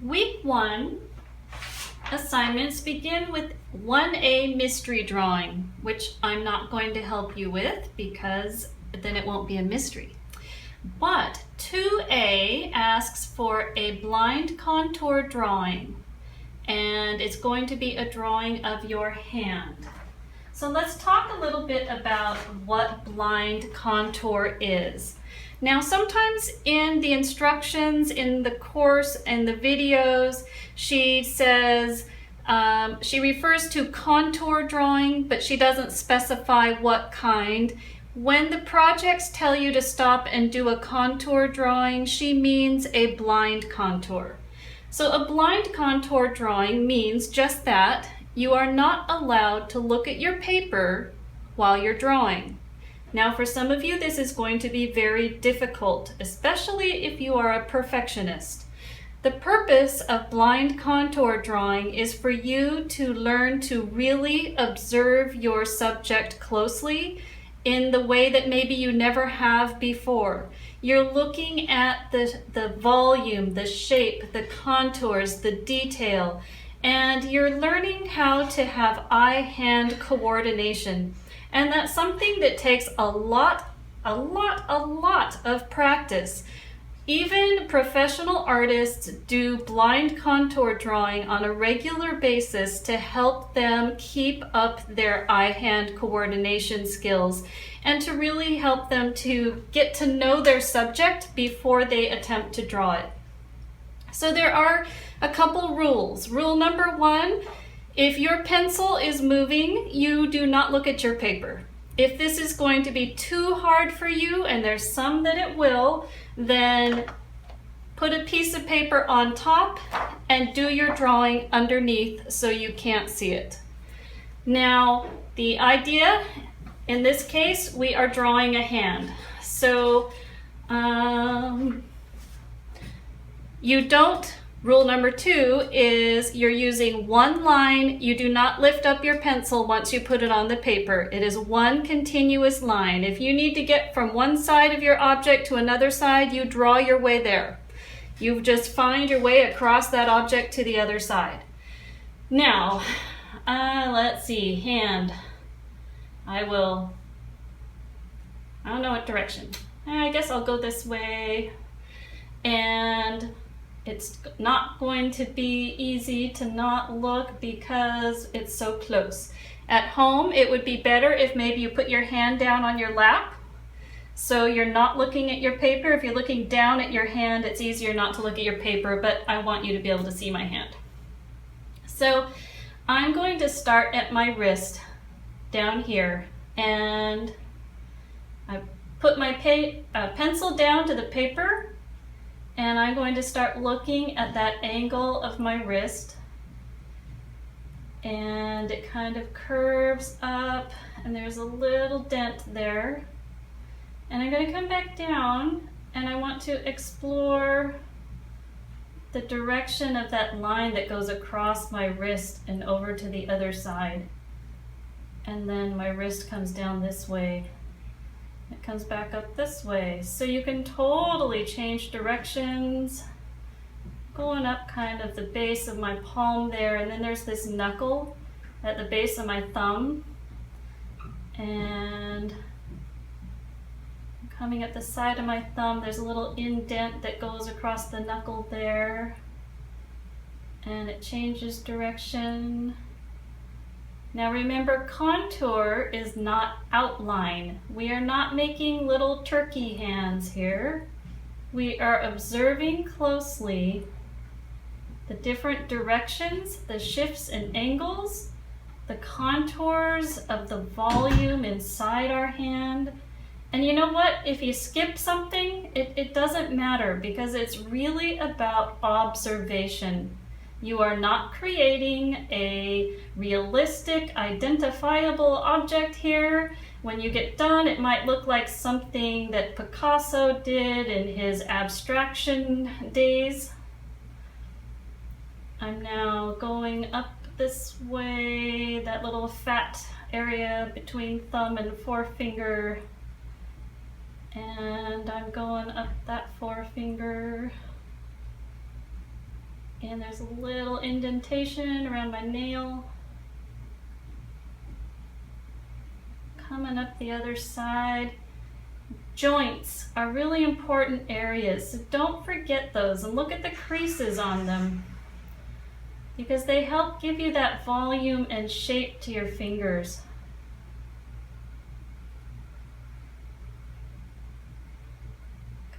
Week 1 assignments begin with 1A mystery drawing, which I'm not going to help you with because then it won't be a mystery. But 2A asks for a blind contour drawing, and it's going to be a drawing of your hand. So let's talk a little bit about what blind contour is. Now, sometimes in the instructions, in the course, and the videos, she says, she refers to contour drawing, but she doesn't specify what kind. When the projects tell you to stop and do a contour drawing, she means a blind contour. So a blind contour drawing means just that. You are not allowed to look at your paper while you're drawing. Now, for some of you, this is going to be very difficult, especially if you are a perfectionist. The purpose of blind contour drawing is for you to learn to really observe your subject closely in the way that maybe you never have before. You're looking at the volume, the shape, the contours, the detail, and you're learning how to have eye-hand coordination. And that's something that takes a lot of practice. Even professional artists do blind contour drawing on a regular basis to help them keep up their eye-hand coordination skills and to really help them to get to know their subject before they attempt to draw it. So there are a couple rules. Rule number 1, if your pencil is moving, you do not look at your paper. If this is going to be too hard for you, and there's some that it will, then put a piece of paper on top and do your drawing underneath so you can't see it. Now, the idea, in this case, we are drawing a hand. So, rule number 2 is you're using one line. You do not lift up your pencil once you put it on the paper. It is one continuous line. If you need to get from one side of your object to another side, you draw your way there. You just find your way across that object to the other side. Now, let's see, hand. I don't know what direction. I guess I'll go this way. And it's not going to be easy to not look because it's so close. At home, it would be better if maybe you put your hand down on your lap so you're not looking at your paper. If you're looking down at your hand, it's easier not to look at your paper, but I want you to be able to see my hand. So I'm going to start at my wrist down here, and I put my pencil down to the paper, and I'm going to start looking at that angle of my wrist, and it kind of curves up and there's a little dent there, and I'm going to come back down and I want to explore the direction of that line that goes across my wrist and over to the other side, and then my wrist comes down this way. It comes back up this way. So you can totally change directions, going up kind of the base of my palm there, and then there's this knuckle at the base of my thumb, and coming at the side of my thumb, there's a little indent that goes across the knuckle there, and it changes direction. Now remember, contour is not outline. We are not making little turkey hands here. We are observing closely the different directions, the shifts and angles, the contours of the volume inside our hand. And you know what? If you skip something, it doesn't matter because it's really about observation. You are not creating a realistic, identifiable object here. When you get done, it might look like something that Picasso did in his abstraction days. I'm now going up this way, that little fat area between thumb and forefinger. And I'm going up that forefinger. And there's a little indentation around my nail. Coming up the other side. Joints are really important areas, so don't forget those and look at the creases on them because they help give you that volume and shape to your fingers.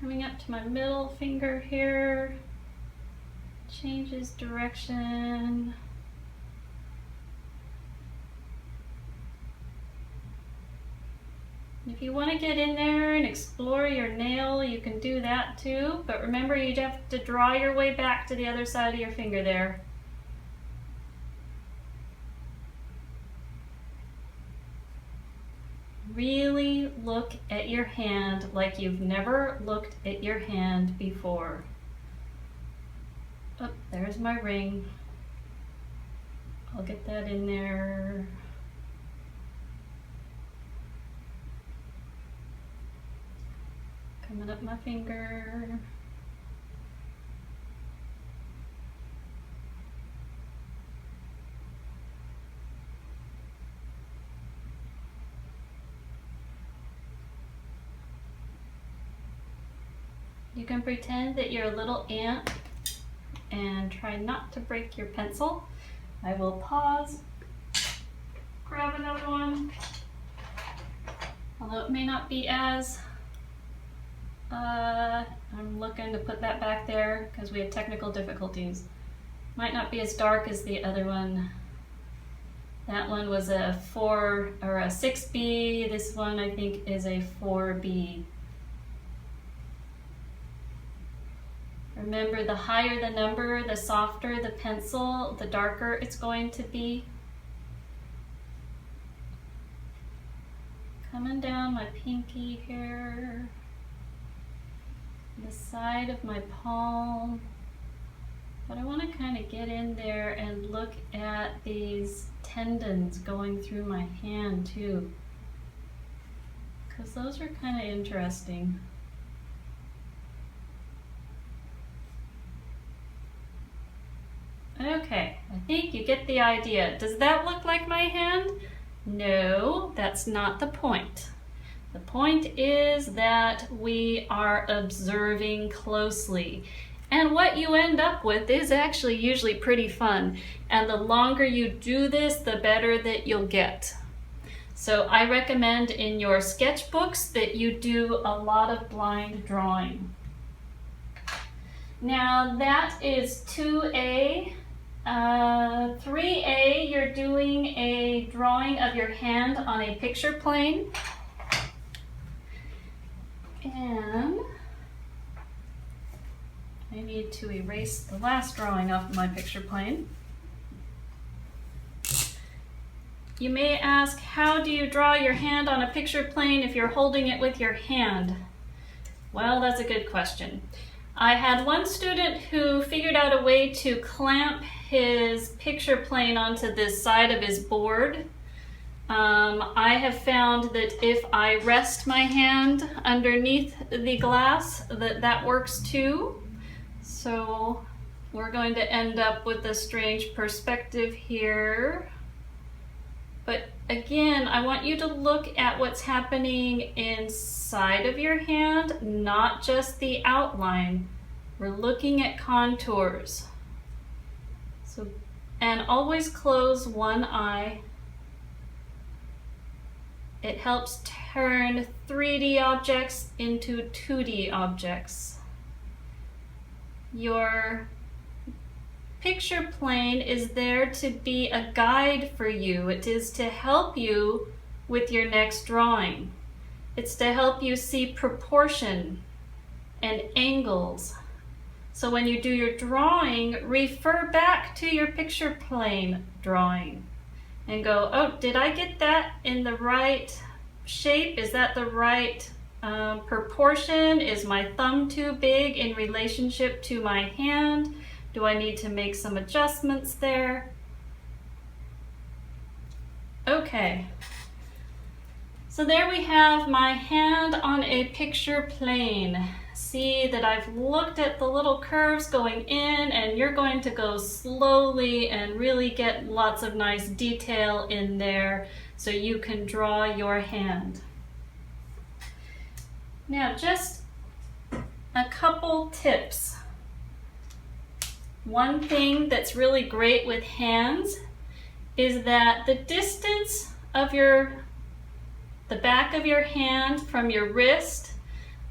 Coming up to my middle finger here, changes direction. If you want to get in there and explore your nail, you can do that too, but remember you have to draw your way back to the other side of your finger there. Really look at your hand like you've never looked at your hand before. Oh, there's my ring. I'll get that in there. Coming up my finger. You can pretend that you're a little ant and try not to break your pencil. I will pause, grab another one, although it may not be as I'm looking to put that back there because we have technical difficulties. Might not be as dark as the other one. That one was a 4 or a 6B. This one I think is a 4B. Remember, the higher the number, the softer the pencil, the darker it's going to be. Coming down my pinky here. The side of my palm, but I want to kind of get in there and look at these tendons going through my hand too, because those are kind of interesting. Okay, I think you get the idea. Does that look like my hand? No, that's not the point. The point is that we are observing closely. And what you end up with is actually usually pretty fun. And the longer you do this, the better that you'll get. So I recommend in your sketchbooks that you do a lot of blind drawing. Now that is 2A. 3A, you're doing a drawing of your hand on a picture plane. And I need to erase the last drawing off of my picture plane. You may ask, how do you draw your hand on a picture plane if you're holding it with your hand? Well, that's a good question. I had one student who figured out a way to clamp his picture plane onto this side of his board. I have found that if I rest my hand underneath the glass, that works too. So we're going to end up with a strange perspective here. But again, I want you to look at what's happening inside of your hand, not just the outline. We're looking at contours. So, and always close one eye. It helps turn 3D objects into 2D objects. Your picture plane is there to be a guide for you. It is to help you with your next drawing. It's to help you see proportion and angles. So when you do your drawing, refer back to your picture plane drawing and go, oh, did I get that in the right shape? Is that the right proportion? Is my thumb too big in relationship to my hand? Do I need to make some adjustments there? Okay. So there we have my hand on a picture plane. see that I've looked at the little curves going in, and you're going to go slowly and really get lots of nice detail in there so you can draw your hand. Now, just a couple tips. One thing that's really great with hands is that the distance of the back of your hand from your wrist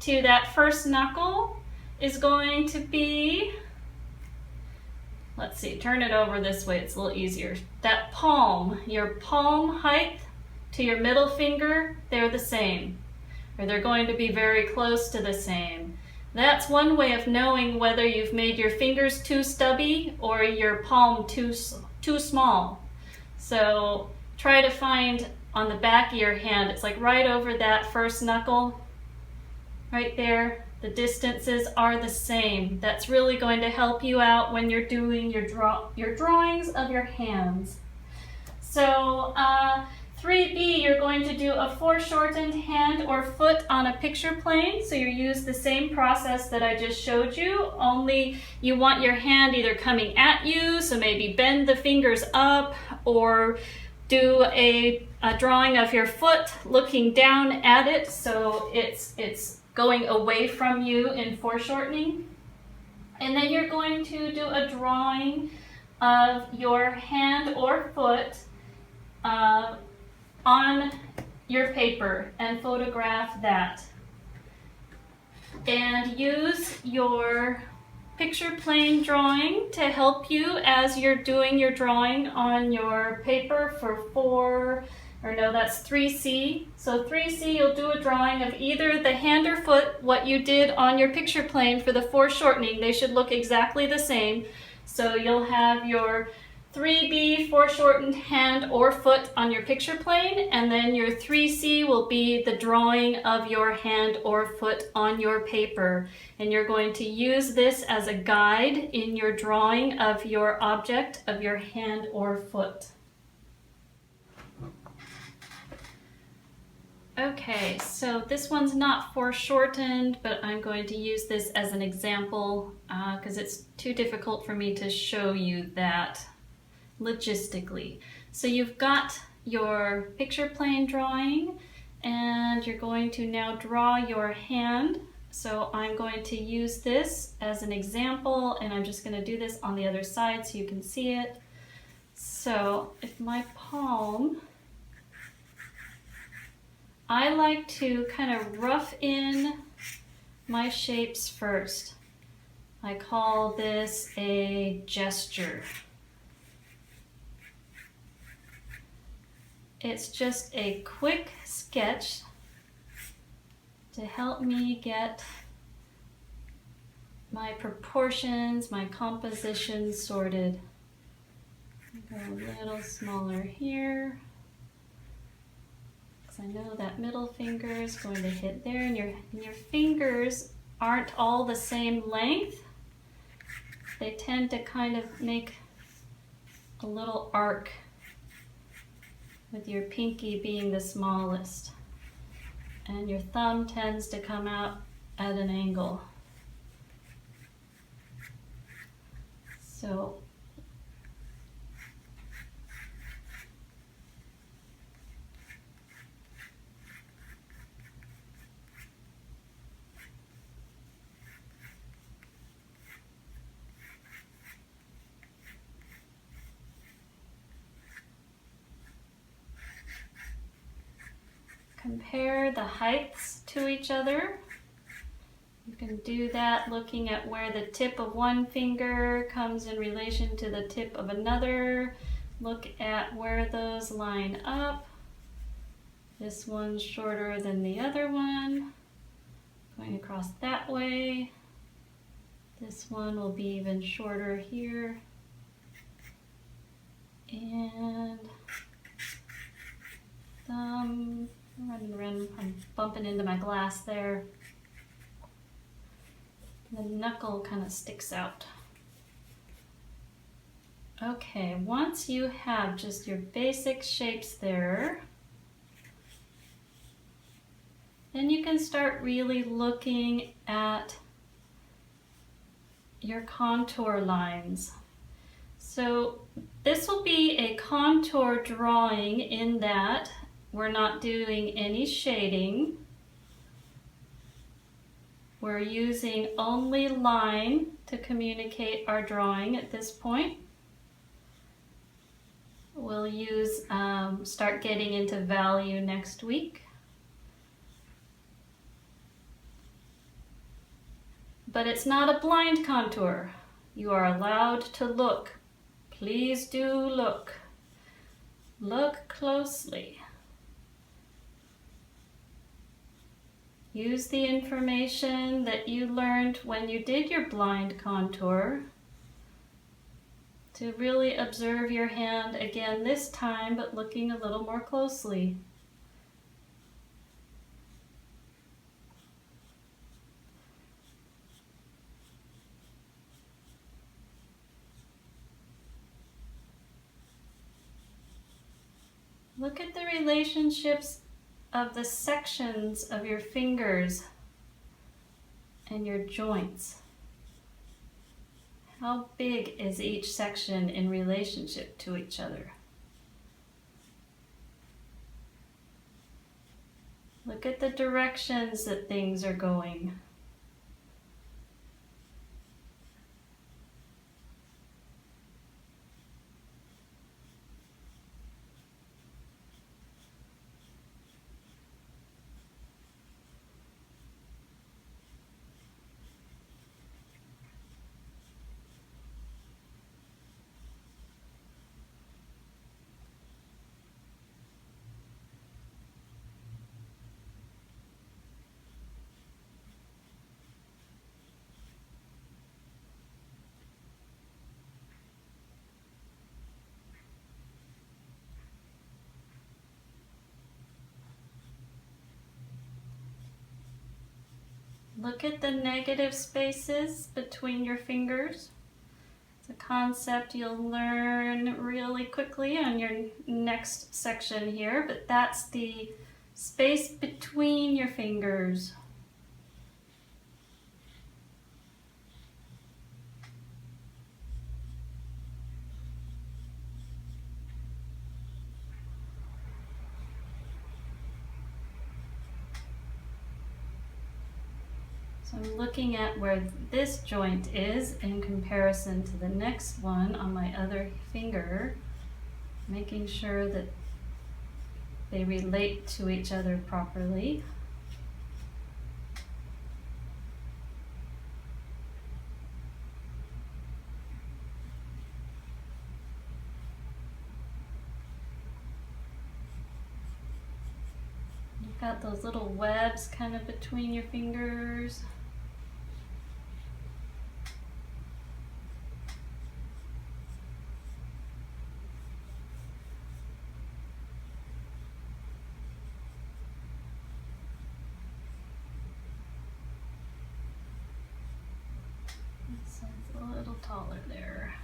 to that first knuckle is going to be, let's see, turn it over this way, it's a little easier. That palm, your palm height to your middle finger, they're the same, or they're going to be very close to the same. That's one way of knowing whether you've made your fingers too stubby or your palm too small. So try to find on the back of your hand, it's like right over that first knuckle, right there, the distances are the same. That's really going to help you out when you're doing your drawings of your hands. So 3B, you're going to do a foreshortened hand or foot on a picture plane. So you use the same process that I just showed you, only you want your hand either coming at you, so maybe bend the fingers up, or do a drawing of your foot looking down at it, so it's going away from you in foreshortening. And then you're going to do a drawing of your hand or foot on your paper and photograph that. And use your picture plane drawing to help you as you're doing your drawing on your paper for that's 3C. So 3C, you'll do a drawing of either the hand or foot, what you did on your picture plane for the foreshortening. They should look exactly the same. So you'll have your 3B foreshortened hand or foot on your picture plane, and then your 3C will be the drawing of your hand or foot on your paper. And you're going to use this as a guide in your drawing of your object of your hand or foot. Okay, so this one's not foreshortened, but I'm going to use this as an example because it's too difficult for me to show you that logistically. So you've got your picture plane drawing, and you're going to now draw your hand. So I'm going to use this as an example, and I'm just going to do this on the other side so you can see it. So if my palm, I like to kind of rough in my shapes first. I call this a gesture. It's just a quick sketch to help me get my proportions, my composition sorted. Go a little smaller here, because I know that middle finger is going to hit there, and your fingers aren't all the same length. They tend to kind of make a little arc, with your pinky being the smallest, and your thumb tends to come out at an angle. So compare the heights to each other. You can do that looking at where the tip of one finger comes in relation to the tip of another. Look at where those line up. This one's shorter than the other one. Going across that way. This one will be even shorter here. And thumb. I'm bumping into my glass there. The knuckle kind of sticks out. Okay, once you have just your basic shapes there, Then you can start really looking at your contour lines. So this will be a contour drawing in that we're not doing any shading. We're using only line to communicate our drawing at this point. We'll use, start getting into value next week. But it's not a blind contour. You are allowed to look. Please do look. Look closely. Use the information that you learned when you did your blind contour to really observe your hand again this time, but looking a little more closely. Look at the relationships of the sections of your fingers and your joints. How big is each section in relationship to each other? Look at the directions that things are going. Look at the negative spaces between your fingers. It's a concept you'll learn really quickly on your next section here, but that's the space between your fingers. So I'm looking at where this joint is in comparison to the next one on my other finger, making sure that they relate to each other properly. You've got those little webs kind of between your fingers. This side's a little taller there.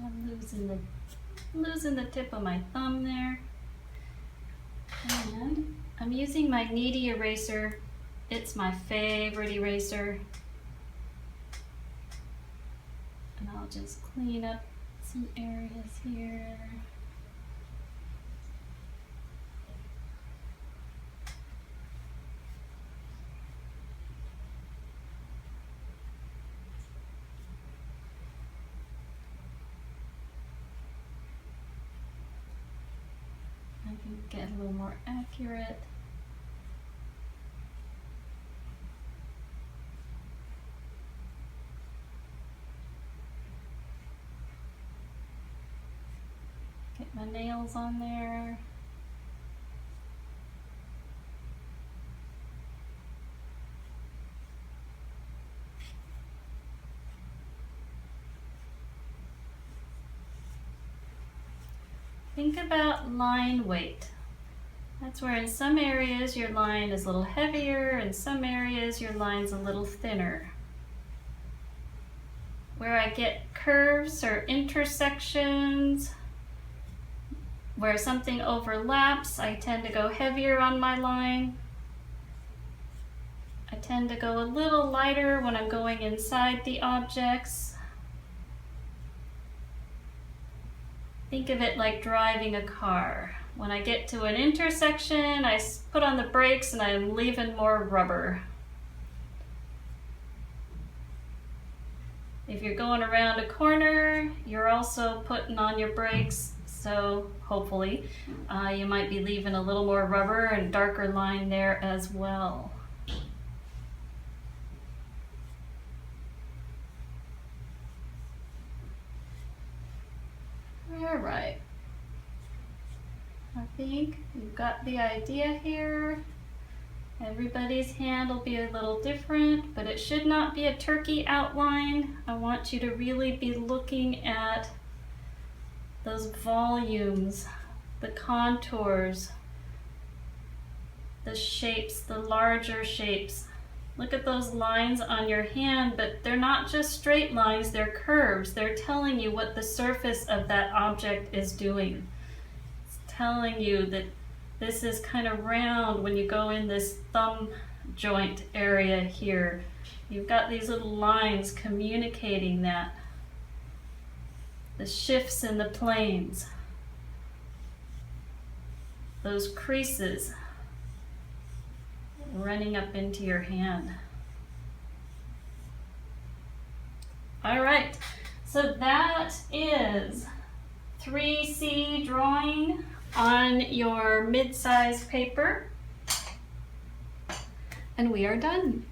I'm losing the tip of my thumb there. And I'm using my Needy eraser. It's my favorite eraser. And I'll just clean up some areas here. Get a little more accurate. Get my nails on there. Think about line weight. That's where in some areas your line is a little heavier, in some areas your line's a little thinner. Where I get curves or intersections, where something overlaps, I tend to go heavier on my line. I tend to go a little lighter when I'm going inside the objects. Think of it like driving a car. When I get to an intersection, I put on the brakes and I'm leaving more rubber. If you're going around a corner, you're also putting on your brakes, so hopefully you might be leaving a little more rubber and darker line there as well. All right. I think you've got the idea here. Everybody's hand will be a little different, but it should not be a turkey outline. I want you to really be looking at those volumes, the contours, the shapes, the larger shapes. Look at those lines on your hand, but they're not just straight lines, they're curves. They're telling you what the surface of that object is doing. It's telling you that this is kind of round when you go in this thumb joint area here. You've got these little lines communicating that. The shifts in the planes. Those creases running up into your hand. All right, so that is 3C drawing on your mid-size paper, and we are done.